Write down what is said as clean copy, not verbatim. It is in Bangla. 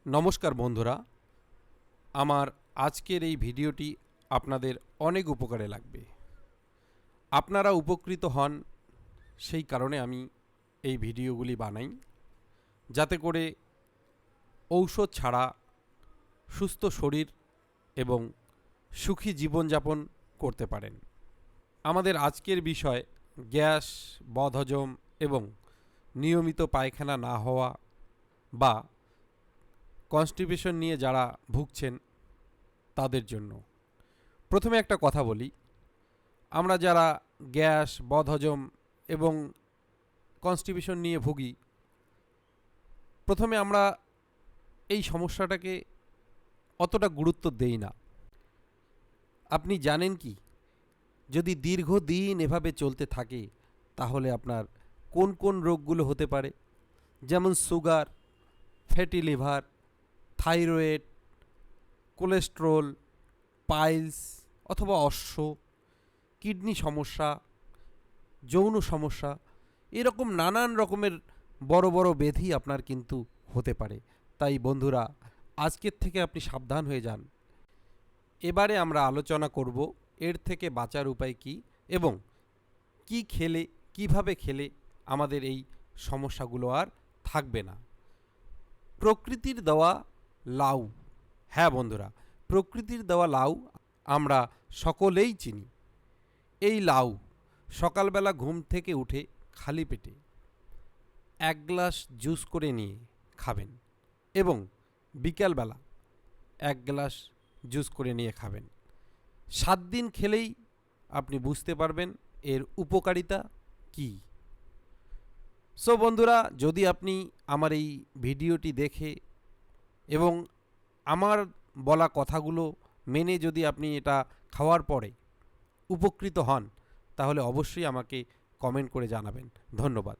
নমস্কার বন্ধুরা, আমার আজকের এই ভিডিওটি আপনাদের অনেক উপকারে লাগবে। আপনারা উপকৃত হন সেই কারণে আমি এই ভিডিওগুলি বানাই, যাতে করে ঔষধ ছাড়া সুস্থ শরীর এবং সুখী জীবনযাপন করতে পারেন। আমাদের আজকের বিষয় গ্যাস, বদহজম এবং নিয়মিত পায়খানা না হওয়া বা কনস্টিপেশন নিয়ে যারা ভুগছেন তাদের জন্য। প্রথমে একটা কথা বলি, আমরা যারা গ্যাস, বদহজম এবং কনস্টিপেশন নিয়ে ভুগি, প্রথমে আমরা এই সমস্যাটাকে অতটা গুরুত্ব দেই না। আপনি জানেন কি, যদি দীর্ঘদিন এভাবে চলতে থাকে তাহলে আপনার কোন কোন রোগগুলো হতে পারে, যেমন sugar, fatty liver, thyroid, cholesterol, piles অথবা অশ্ব, কিডনি সমস্যা, যৌন সমস্যা, এরকম নানান রকমের বড় বড় ব্যাধি আপনার কিন্তু হতে পারে। তাই বন্ধুরা, আজকের থেকে আপনি সাবধান হয়ে যান। এবারে আমরা আলোচনা করব এর থেকে বাঁচার উপায় কী এবং কি খেলে, কিভাবে খেলে আমাদের এই সমস্যাগুলো আর থাকবে না। প্রকৃতির দেওয়া লাউ, হ্যাঁ বন্ধুরা, প্রকৃতির দেওয়া লাউ আমরা সকলেই চিনি। এই লাউ সকালবেলা ঘুম থেকে উঠে খালি পেটে 1 গ্লাস জুস করে নিয়ে খাবেন এবং বিকালবেলা 1 গ্লাস জুস করে নিয়ে খাবেন। 7 দিন খেলেই আপনি বুঝতে পারবেন এর উপকারিতা কী। সো বন্ধুরা, যদি আপনি আমার এই ভিডিওটি দেখে এবং আমার বলা কথাগুলো মেনে যদি আপনি এটা খাওয়ার পরে উপকৃত হন, তাহলে অবশ্যই আমাকে কমেন্ট করে জানাবেন। ধন্যবাদ।